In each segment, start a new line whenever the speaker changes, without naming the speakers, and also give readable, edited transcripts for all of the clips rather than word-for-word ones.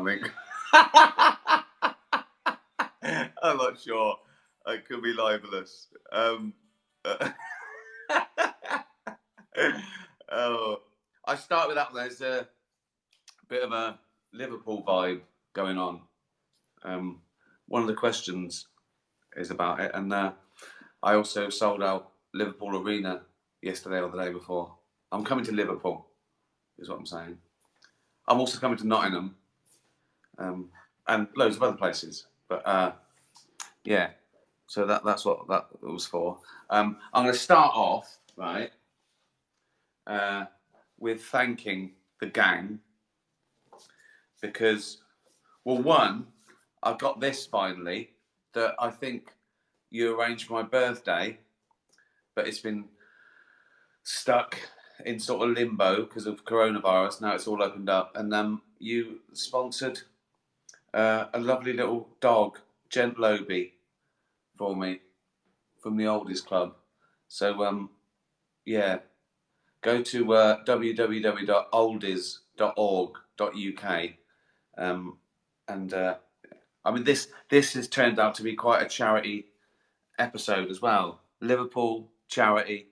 something. I'm not sure. It could be libelous. Oh, I start with that one. There's a bit of a Liverpool vibe going on. One of the questions is about it, and I also sold out Liverpool Arena yesterday or the day before. I'm coming to Liverpool, is what I'm saying. I'm also coming to Nottingham, and loads of other places. But yeah, so that's what that was for. I'm going to start off right with thanking the gang because, well, one, I got this finally that I think you arranged for my birthday, but it's been stuck in sort of limbo because of coronavirus. Now it's all opened up, and you sponsored a lovely little dog, Gent Lobie, for me from the Oldies Club. So yeah, go to www.oldies.org.uk, and I mean this has turned out to be quite a charity episode as well. Liverpool charity,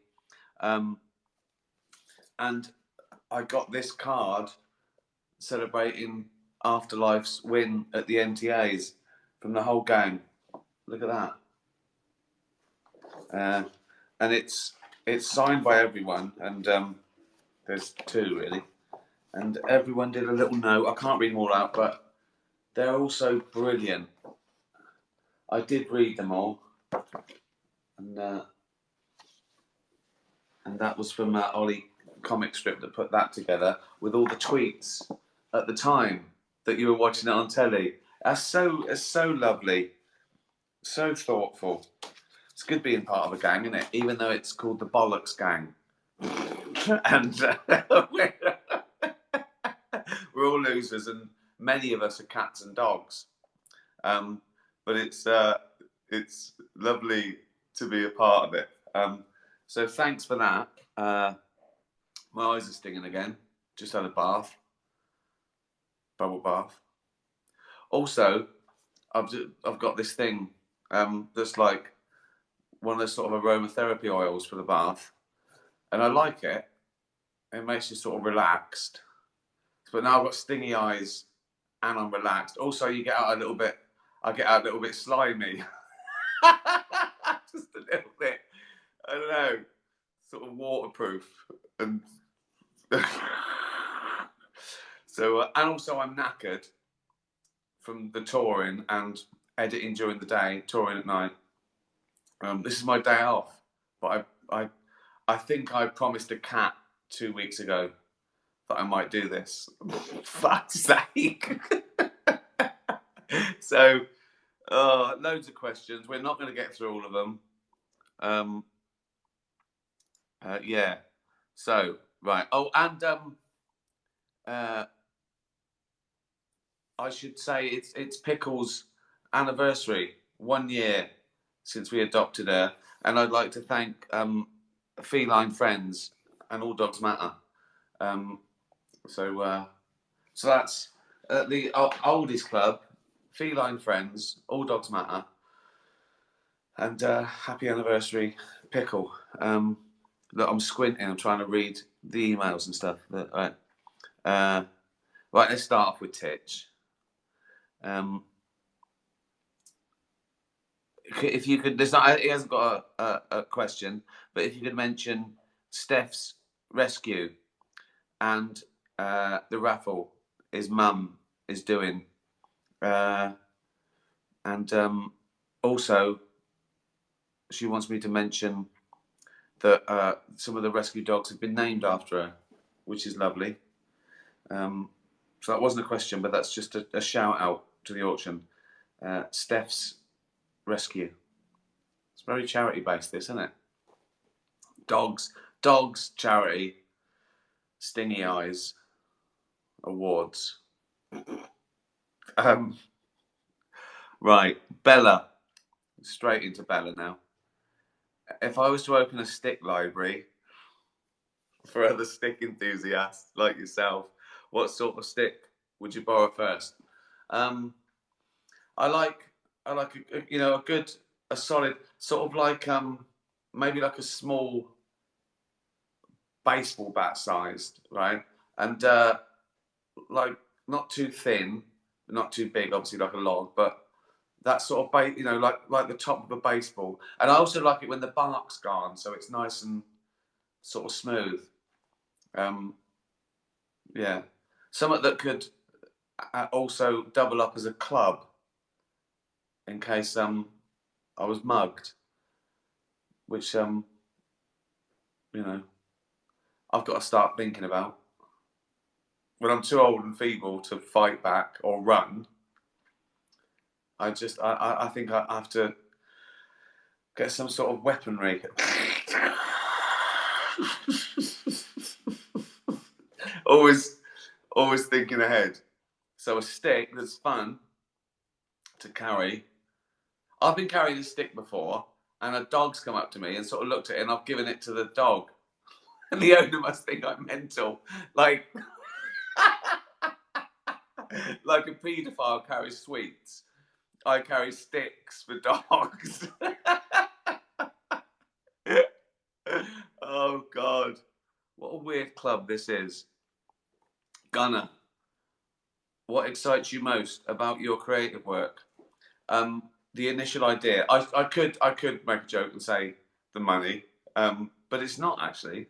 and I got this card celebrating Afterlife's win at the NTAs from the whole gang. Look at that. And it's signed by everyone, and there's two really, and everyone did a little note. I can't read them all out, but they're all so brilliant. I did read them all, and that was from Ollie Comic Strip that put that together with all the tweets at the time that you were watching it on telly. It's so lovely, so thoughtful. It's good being part of a gang, isn't it? Even though it's called the Bollocks Gang. And we're all losers, and many of us are cats and dogs. But it's lovely to be a part of it. So thanks for that. My eyes are stinging again. Just had a bath. Bubble bath. Also, I've got this thing that's like one of those sort of aromatherapy oils for the bath, and I like it. It makes you sort of relaxed. But now I've got stingy eyes and I'm relaxed. Also, you get out a little bit. I get out a little bit slimy, just a little bit. I don't know, sort of waterproof, and so and also I'm knackered from the touring and editing during the day, touring at night. This is my day off, but I think I promised a cat 2 weeks ago that I might do this. Fuck's sake. So, loads of questions. We're not going to get through all of them. Yeah. So, right. Oh, and I should say it's Pickle's anniversary, 1 year since we adopted her, and I'd like to thank Feline Friends and All Dogs Matter. So that's the Oldies Club, Feline Friends, All Dogs Matter, and happy anniversary, Pickle. Look, I'm squinting. I'm trying to read the emails and stuff. Right, let's start off with Titch. If you could, he hasn't got a question, but if you could mention Steph's rescue and the raffle his mum is doing, and also she wants me to mention that some of the rescue dogs have been named after her, which is lovely. So that wasn't a question, but that's just a shout out to the auction. Steph's rescue. It's very charity based, this, isn't it? Dogs, charity, stingy eyes, awards. Right, Bella. Straight into Bella now. If I was to open a stick library for other stick enthusiasts like yourself, what sort of stick would you borrow first? I like a solid sort of like maybe like a small baseball bat sized, right? And like not too thin, not too big, obviously like a log, but that sort of like the top of a baseball. And I also like it when the bark's gone, so it's nice and sort of smooth. Yeah, something that could also double up as a club in case I was mugged, which I've got to start thinking about. When I'm too old and feeble to fight back or run, I think I have to get some sort of weaponry. always thinking ahead. So a stick that's fun to carry. I've been carrying a stick before, and a dog's come up to me and sort of looked at it, and I've given it to the dog. And the owner must think I'm mental. Like, like a paedophile carries sweets, I carry sticks for dogs. Oh, God. What a weird club this is. Gunnar, what excites you most about your creative work? The initial idea. I could make a joke and say the money, but it's not actually.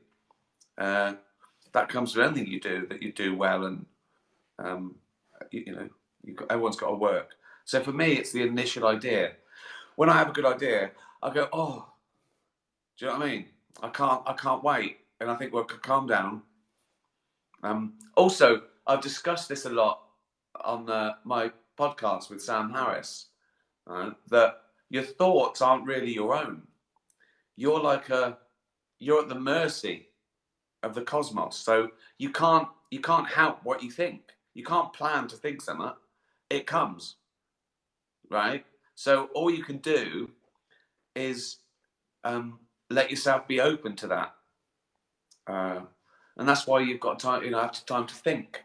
That comes from anything you do that you do well, and everyone's got to work. So for me, it's the initial idea. When I have a good idea, I go, oh, do you know what I mean? I can't wait, and I think, well, calm down. Also, I've discussed this a lot on my podcast with Sam Harris. That your thoughts aren't really your own. You're at the mercy of the cosmos. So you can't help what you think. You can't plan to think something. It comes, right? So all you can do is let yourself be open to that, and that's why you've got time. Have time to think.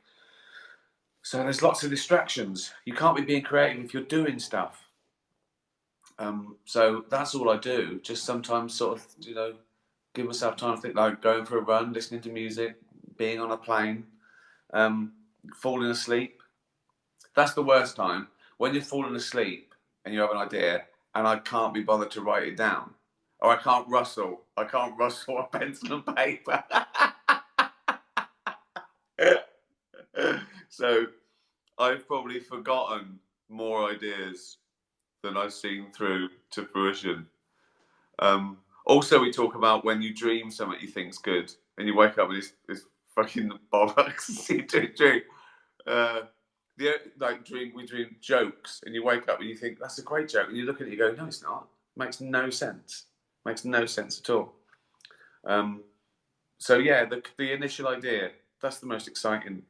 So there's lots of distractions. You can't be being creative if you're doing stuff. So that's all I do. Just sometimes sort of, give myself time to think, like going for a run, listening to music, being on a plane, falling asleep. That's the worst time. When you're falling asleep and you have an idea and I can't be bothered to write it down. Or I can't rustle a pencil and paper. So I've probably forgotten more ideas than I've seen through to fruition. Also, we talk about when you dream something you think's good, and you wake up with this fucking bollocks. You dream. We dream jokes, and you wake up and you think that's a great joke, and you look at it, and you go, no, it's not. It makes no sense. Makes no sense at all. So yeah, the initial idea, that's the most exciting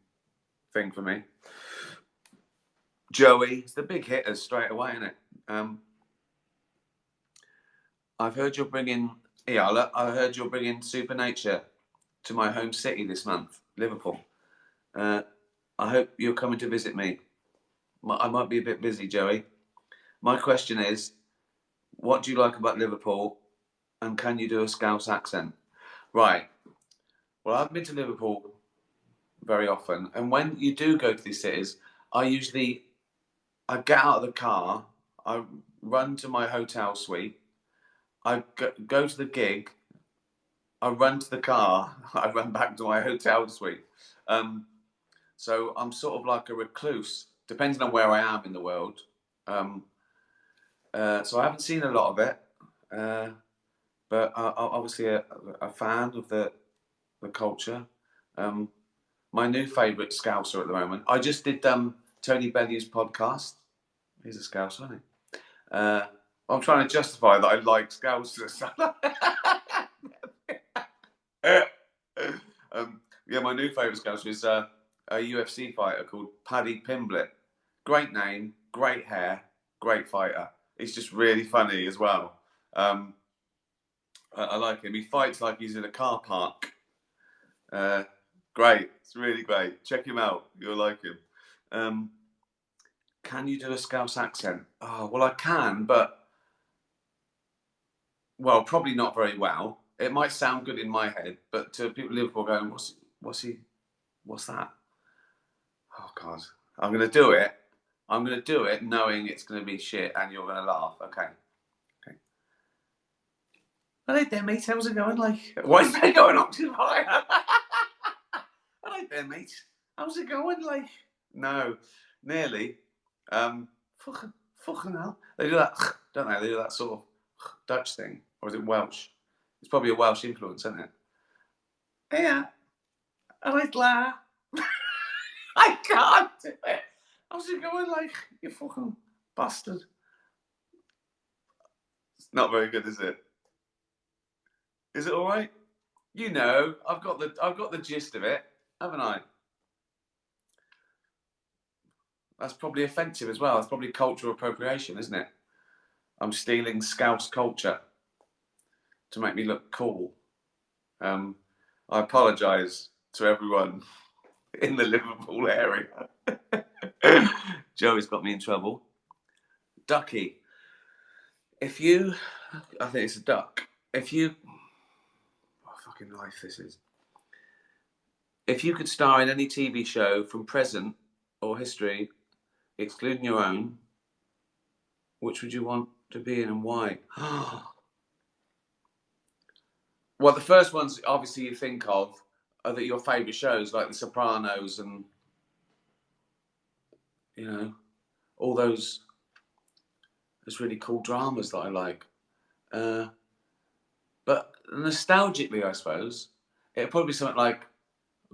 thing for me. Joey, it's the big hitters straight away, isn't it? I've heard you're bringing Supernature to my home city this month, Liverpool. I hope you're coming to visit me. I might be a bit busy, Joey. My question is, what do you like about Liverpool, and can you do a Scouse accent? Right. Well, I've been to Liverpool very often, and when you do go to these cities, I get out of the car, I run to my hotel suite, I go to the gig, I run to the car, I run back to my hotel suite. So I'm sort of like a recluse, depending on where I am in the world. So I haven't seen a lot of it, but I'm obviously a fan of the culture. My new favourite Scouser at the moment. I just did Tony Bellew's podcast. He's a Scouser, isn't he? I'm trying to justify that I like Scousers. Yeah, my new favourite Scouser is a UFC fighter called Paddy Pimblett. Great name, great hair, great fighter. He's just really funny as well. I like him. He fights like he's in a car park. Great. It's really great. Check him out. You'll like him. Can you do a Scouse accent? Oh, well, I can, but, well, probably not very well. It might sound good in my head, but to people in Liverpool going, what's that? Oh, God. I'm going to do it. I'm going to do it knowing it's going to be shit and you're going to laugh. Okay. Hello there, mate. How's it going? Like, why is that going up too high? Hello there, mate. How's it going? Like, no, nearly. Fucking hell. They do that, don't they? They do that sort of Dutch thing. Or is it Welsh? It's probably a Welsh influence, isn't it? Yeah. I like la. I can't do it. How's it going? Like, you fucking bastard. It's not very good, is it? Is it all right? You know, I've got the gist of it, haven't I? That's probably offensive as well. That's probably cultural appropriation, isn't it? I'm stealing Scouse culture to make me look cool. I apologise to everyone in the Liverpool area. Joey's got me in trouble. Ducky, if you, I think it's a duck. If you, what fucking life this is. If you could star in any TV show from present or history, excluding your own, which would you want to be in and why? Well, the first ones obviously you think of are that your favourite shows like The Sopranos and, you know, all those really cool dramas that I like. But nostalgically, I suppose, it'd probably be something like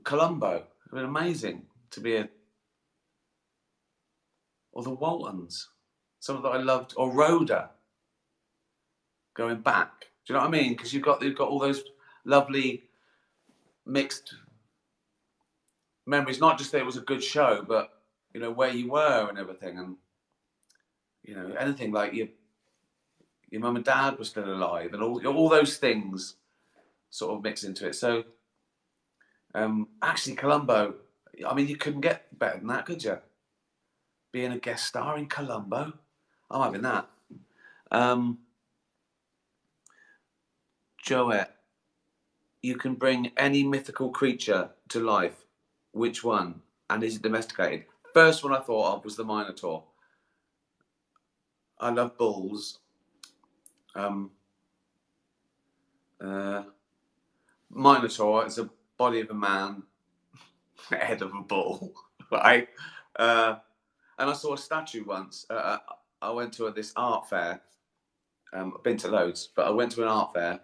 Columbo. It'd been amazing to be or the Waltons, something that I loved, or Rhoda. Going back, do you know what I mean? Because you've got all those lovely mixed memories. Not just that it was a good show, but you know where you were and everything, and you know anything like your mum and dad were still alive, and all those things sort of mix into it. So actually, Columbo. I mean, you couldn't get better than that, could you? Being a guest star in Columbo, I'm having that. Joette, you can bring any mythical creature to life. Which one? And is it domesticated? First one I thought of was the Minotaur. I love bulls. Minotaur is a body of a man, head of a bull, right? And I saw a statue once. I went to this art fair. I've been to loads, but I went to an art fair.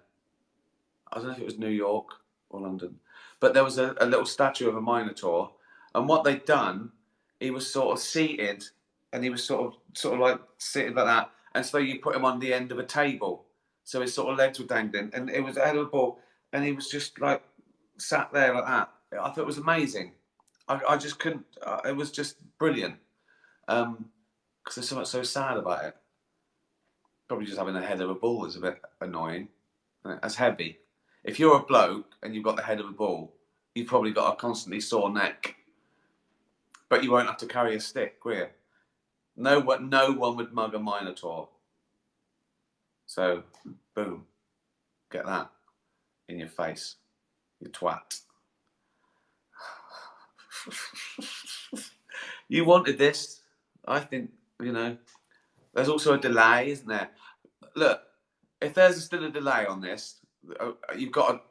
I don't know if it was New York or London, but there was a little statue of a Minotaur, and what they'd done, he was sort of seated, and he was sort of like sitting like that, and so you put him on the end of a table, so his sort of legs were dangling, and it was a head of a bull, and he was just like sat there like that. I thought it was amazing. I just couldn't. It was just brilliant. Because there's something so sad about it. Probably just having the head of a bull is a bit annoying. That's heavy. If you're a bloke and you've got the head of a bull, you've probably got a constantly sore neck. But you won't have to carry a stick, will you? No one would mug a Minotaur. So, boom. Get that in your face. You twat. You wanted this. I think, you know, there's also a delay, isn't there? Look, if there's still a delay on this, you've got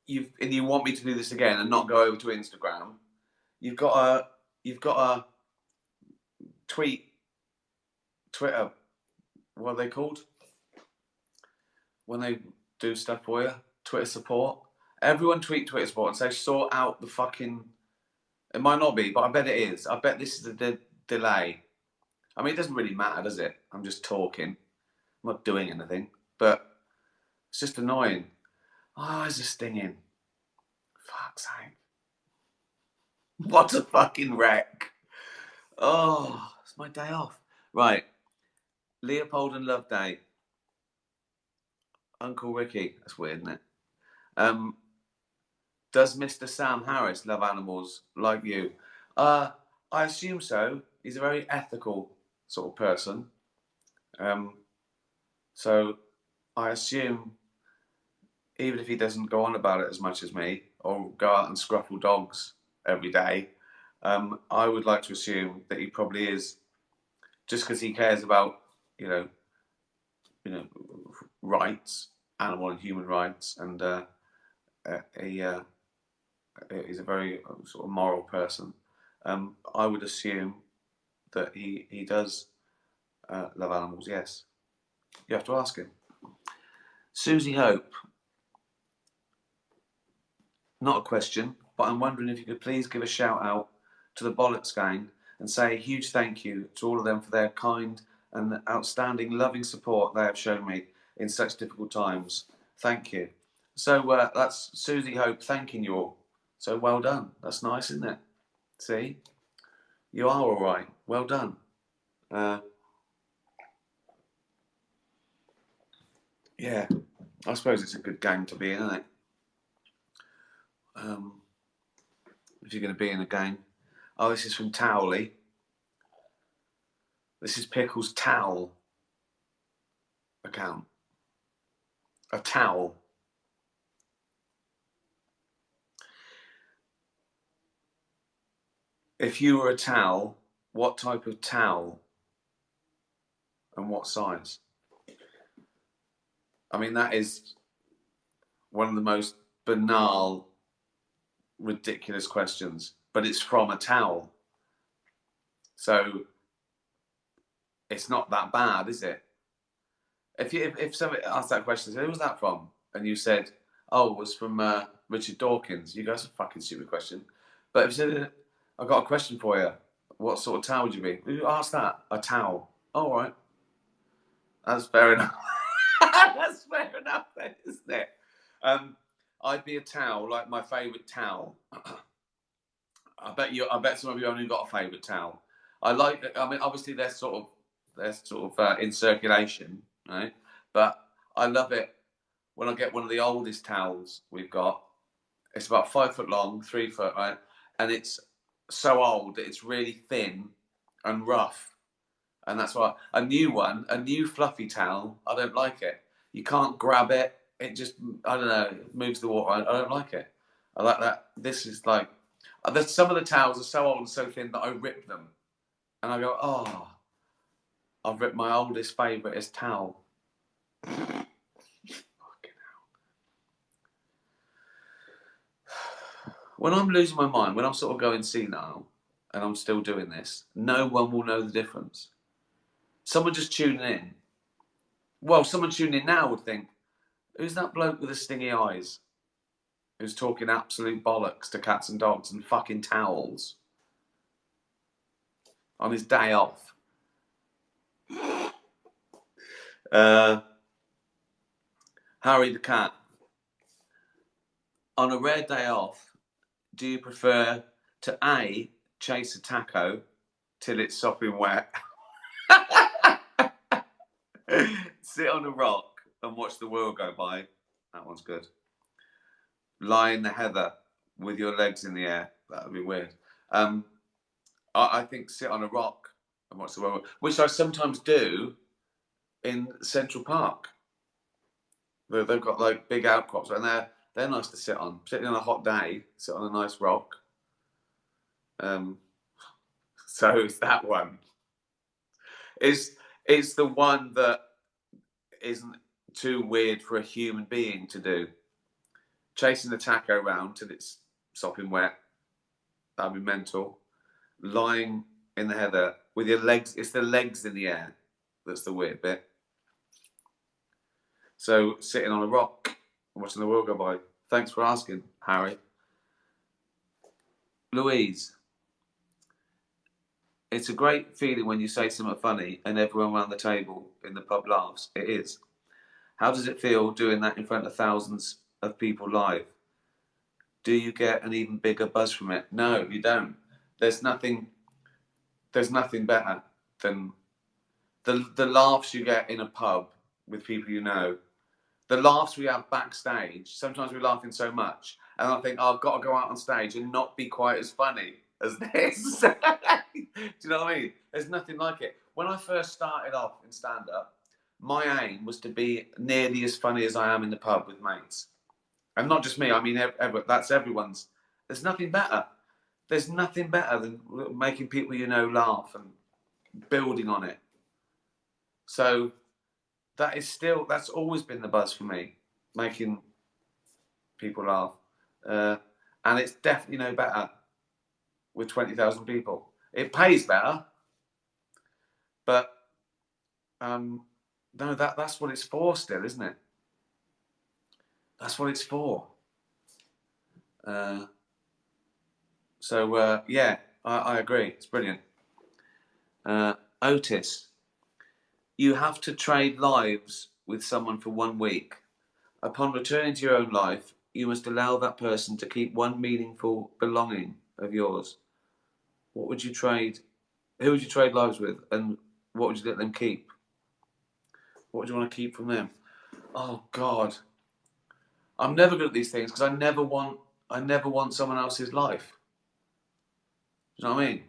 to, and you want me to do this again and not go over to Instagram, you've got to tweet, Twitter, what are they called? When they do stuff for you, Twitter support. Everyone tweet Twitter support and say sort out the fucking. It might not be, but I bet it is. I bet this is the delay. I mean, it doesn't really matter, does it? I'm just talking. I'm not doing anything, but it's just annoying. Oh, it's a stinging. Fuck's sake. What a fucking wreck. Oh, it's my day off. Right. Leopold and Loveday. Uncle Ricky. That's weird, isn't it? Does Mr. Sam Harris love animals like you? I assume so. He's a very ethical sort of person. So I assume even if he doesn't go on about it as much as me or go out and scruffle dogs every day, I would like to assume that he probably is, just because he cares about, you know, rights, animal and human rights, and he's a very sort of moral person. I would assume that he does love animals. Yes, you have to ask him. Susie Hope. Not a question, but I'm wondering if you could please give a shout out to the Bollocks gang and say a huge thank you to all of them for their kind and outstanding loving support they have shown me in such difficult times. Thank you. So that's Susie Hope thanking you all. So well done. That's nice, isn't it? See? You are all right. Well done. Yeah, I suppose it's a good gang to be in, isn't it? If you're going to be in a gang. Oh, this is from Towley. This is Pickle's towel account. A towel. If you were a towel, what type of towel and what size? I mean, that is one of the most banal, ridiculous questions, but it's from a towel. So it's not that bad, is it? If somebody asked that question, who was that from? And you said, oh, it was from Richard Dawkins. You go, that's a fucking stupid question. But if you said, I've got a question for you. What sort of towel would you be? Who asked that? A towel. All right. That's fair enough. That's fair enough then, isn't it? I'd be a towel, like my favourite towel. I bet some of you only got a favourite towel. I mean, obviously they're sort of in circulation, right? But I love it when I get one of the oldest towels we've got. It's about 5 foot long, 3 foot, right? And it's so old that it's really thin and rough. And that's why a new fluffy towel, I don't like it. You can't grab it. It just, I don't know, it moves the water. I don't like it. I like that. This is like, some of the towels are so old and so thin that I rip them. And I go, oh, I've ripped my oldest favouriteest towel. Fucking hell. When I'm losing my mind, when I'm sort of going senile, and I'm still doing this, no one will know the difference. Someone just tuning in. Well, someone tuning in now would think, who's that bloke with the stingy eyes? Who's talking absolute bollocks to cats and dogs and fucking towels on his day off? Harry the cat. On a rare day off, do you prefer to A, chase a taco till it's sopping wet, sit on a rock and watch the world go by? That one's good. Lie in the heather with your legs in the air. That would be weird. I think sit on a rock and watch the world, which I sometimes do in Central Park. They've got like big outcrops, and they're nice to sit on, particularly on a hot day. Sit on a nice rock. So it's that one. It's the one that isn't too weird for a human being to do. Chasing the taco around till it's sopping wet. That'd be mental. Lying in the heather with your legs. It's the legs in the air that's the weird bit. So sitting on a rock and watching the world go by. Thanks for asking, Harry. Louise. It's a great feeling when you say something funny and everyone around the table in the pub laughs. It is. How does it feel doing that in front of thousands of people live? Do you get an even bigger buzz from it? No, you don't. There's nothing better than the laughs you get in a pub with people you know. The laughs we have backstage, sometimes we're laughing so much, and I think, oh, I've got to go out on stage and not be quite as funny as this. Do you know what I mean? There's nothing like it. when I first started off in stand-up, my aim was to be nearly as funny as I am in the pub with mates. And not just me, I mean, that's everyone's. There's nothing better. There's nothing better than making people you know laugh and building on it. So that's always been the buzz for me, making people laugh. And it's definitely no better with 20,000 people. It pays better, but no, that's what it's for still, isn't it? That's what it's for. Yeah, I agree. It's brilliant. Otis, you have to trade lives with someone for 1 week. Upon returning to your own life, you must allow that person to keep one meaningful belonging of yours. What would you trade? Who would you trade lives with, and what would you let them keep? What would you want to keep from them? Oh God, I'm never good at these things because I never want someone else's life. Do you know what I mean?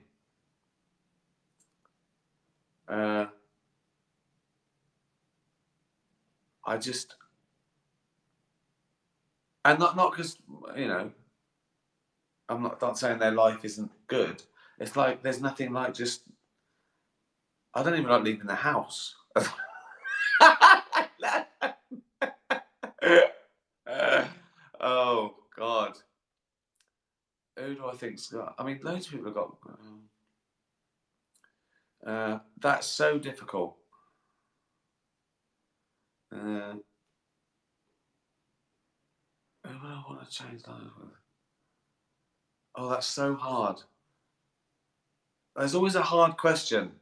I just, and not because I'm not saying their life isn't good. It's like there's nothing like just. I don't even like leaving the house. Oh God, who do I think's got? I mean, loads of people have got. That's so difficult. Who do I want to change lives with? Oh, that's so hard. There's always a hard question,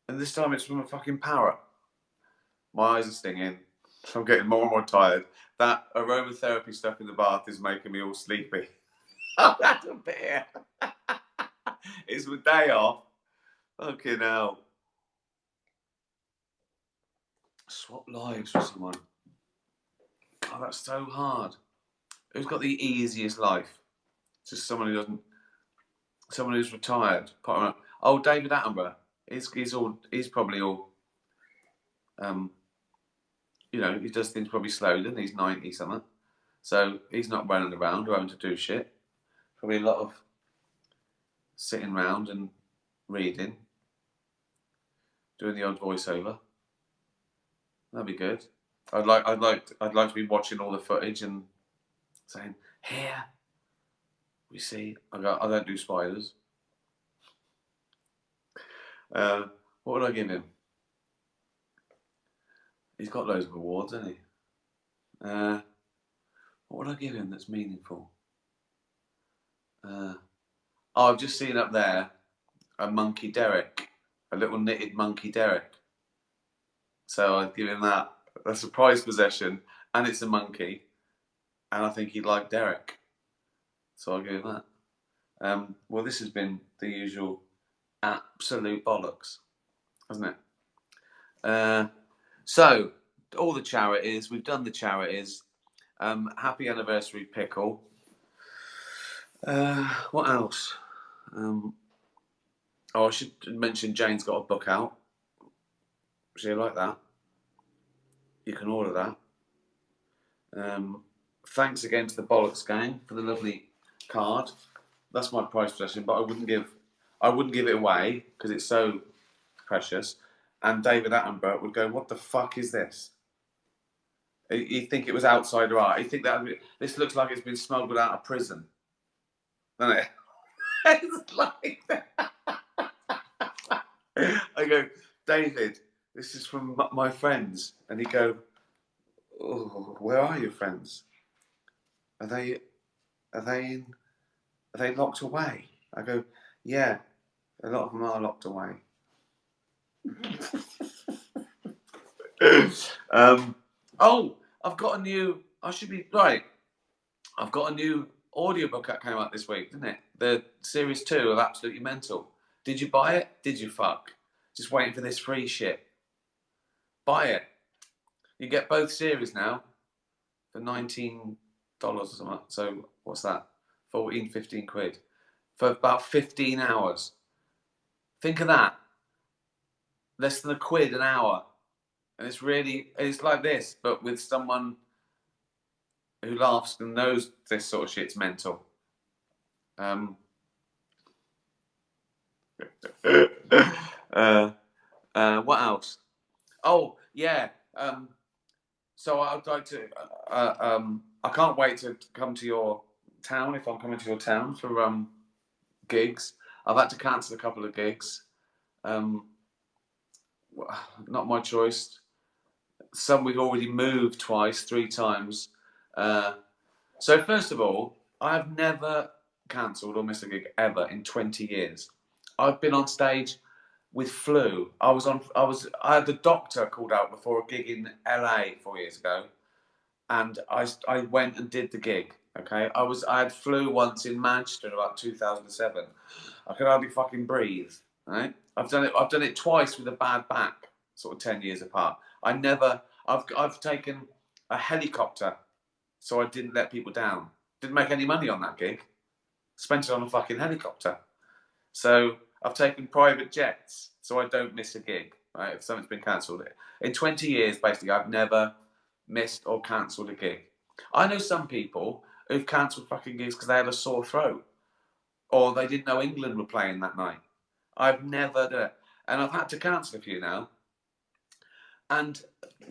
and this time it's from a fucking parrot. My eyes are stinging. I'm getting more and more tired. That aromatherapy stuff in the bath is making me all sleepy. I've had a beer. It's my day off. Fucking hell. Swap lives with someone. Oh, that's so hard. Who's got the easiest life? Just someone who doesn't. Someone who's retired. Oh, David Attenborough. He's probably all. He does things probably slowly, and he's 90 something. So he's not running around or having to do shit. Probably a lot of sitting around and reading, doing the odd voiceover. That'd be good. I'd like to be watching all the footage and saying, "Here we see." I don't do spiders. What would I give him? He's got loads of awards, hasn't he? What would I give him that's meaningful? I've just seen up there a monkey Derek, a little knitted monkey Derek. So I'd give him that. That's a prized possession, and it's a monkey, and I think he'd like Derek. So I'll give him that. Well, this has been the usual absolute bollocks, hasn't it? So, all the charities, we've done the charities. Happy anniversary, Pickle. What else? I should mention Jane's got a book out. She'll like that. You can order that. Thanks again to the Bollocks Gang for the lovely card. That's my prize possession, but I wouldn't give it away because it's so precious. And David Attenborough would go, "What the fuck is this?" You think it was outsider art. You think that this looks like it's been smuggled out of prison, doesn't it? It's like that. I go, "David, this is from my friends," and he'd go, "Oh, where are your friends? Are they locked away?" I go, "Yeah, a lot of them are locked away." I've got a new. I should be right. I've got a new audiobook that came out this week, didn't it? The series 2 of Absolutely Mental. Did you buy it? Did you fuck? Just waiting for this free shit. Buy it. You get both series now for $19 or something. So what's that? 15 quid for about 15 hours. Think of that. less than £1 an hour, and it's like this, but with someone who laughs and knows this sort of shit's mental. What else? Oh yeah. So I'd like to. I can't wait to come to your town if I'm coming to your town for gigs. I've had to cancel a couple of gigs. Not my choice. Some we've already moved twice, 3 times. So first of all, I've never cancelled or missed a gig ever in 20 years. I've been on stage with flu. I had the doctor called out before a gig in LA 4 years ago, and I went and did the gig. Okay, I had flu once in Manchester in about 2007. I could hardly fucking breathe. Right? I've done it twice with a bad back, sort of 10 years apart. I've taken a helicopter, so I didn't let people down. Didn't make any money on that gig. Spent it on a fucking helicopter. So I've taken private jets, so I don't miss a gig. Right? If something's been cancelled, in 20 years, basically, I've never missed or cancelled a gig. I know some people who've cancelled fucking gigs because they had a sore throat, or they didn't know England were playing that night. I've never done it, and I've had to cancel a few now, and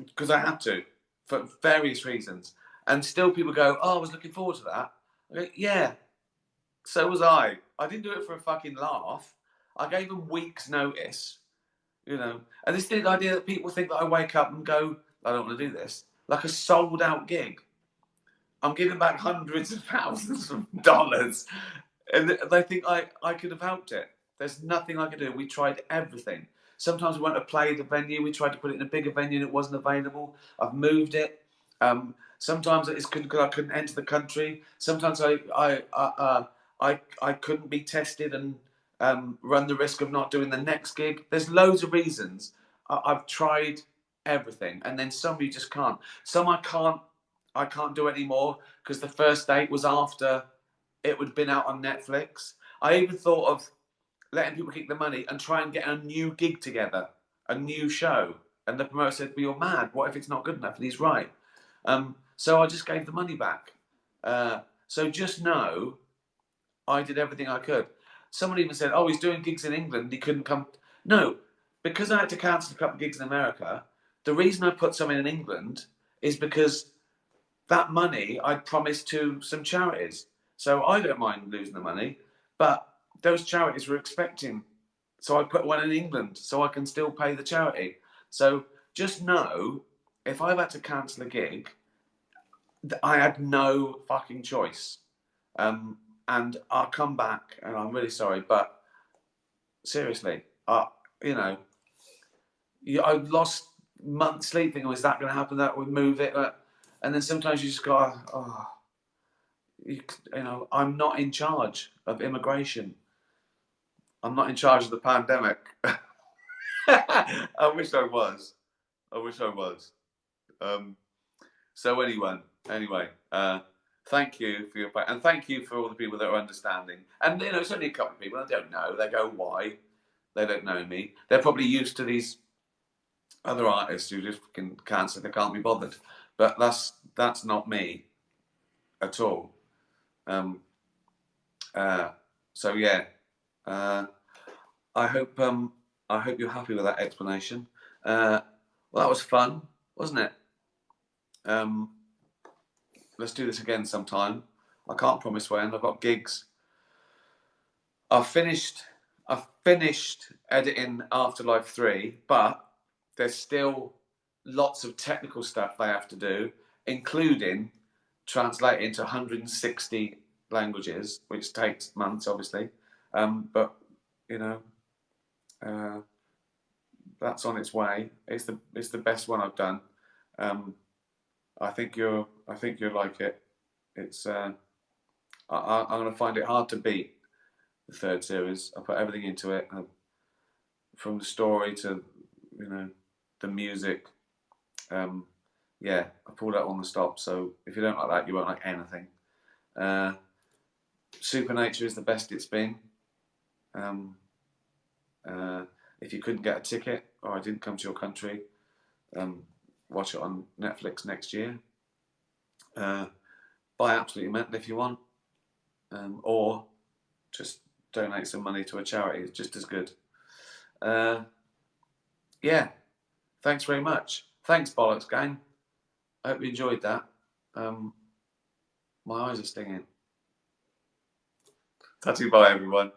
because I had to for various reasons. And still, people go, "Oh, I was looking forward to that." I go, "Yeah, so was I. I didn't do it for a fucking laugh. I gave them weeks' notice, you know." And this the idea that people think that I wake up and go, "I don't want to do this," like a sold-out gig. I'm giving back hundreds of thousands of dollars, and they think I could have helped it. There's nothing I could do. We tried everything. Sometimes we went to play the venue. We tried to put it in a bigger venue and it wasn't available. I've moved it. Sometimes it's because I couldn't enter the country. Sometimes I couldn't be tested and run the risk of not doing the next gig. There's loads of reasons. I've tried everything, and then some you just can't. Some I can't do anymore because the first date was after it would have been out on Netflix. I even thought of letting people keep the money and try and get a new gig together, a new show. And the promoter said, "Well, you're mad. What if it's not good enough?" And he's right. So I just gave the money back. So just know I did everything I could. Someone even said, "Oh, he's doing gigs in England. He couldn't come." No, because I had to cancel a couple of gigs in America, the reason I put some in England is because that money I'd promised to some charities. So I don't mind losing the money, but those charities were expecting. So I put one in England so I can still pay the charity. So just know, if I've had to cancel a gig, I had no fucking choice. And I'll come back, and I'm really sorry, but seriously, you know, I lost months sleeping. Was that going to happen? That would move it, and then sometimes you just go, "Oh, you know, I'm not in charge of immigration. I'm not in charge of the pandemic." I wish I was. I wish I was. So anyway, thank you for your and thank you for all the people that are understanding. And you know, it's only a couple of people I don't know. They go, "Why?" They don't know me. They're probably used to these other artists who just can cancel. They can't be bothered. But that's not me at all. So yeah, I hope you're happy with that explanation. Well, that was fun, wasn't it? Let's do this again sometime. I can't promise when. I've got gigs. I've finished editing Afterlife 3, but there's still lots of technical stuff they have to do, including translate into 160 languages, which takes months, obviously. But you know, that's on its way. It's the best one I've done. I think you'll like it. It's I'm going to find it hard to beat the third series. I put everything into it, from the story to the music. Yeah, I pulled out on the stop. So if you don't like that, you won't like anything. Supernature is the best it's been. if you couldn't get a ticket or I didn't come to your country, watch it on Netflix next year. Buy Absolutely Mental if you want, or just donate some money to a charity. It's just as good. Yeah, thanks very much. Thanks, Bollocks Gang. I hope you enjoyed that. My eyes are stinging. Tattoo bye, everyone.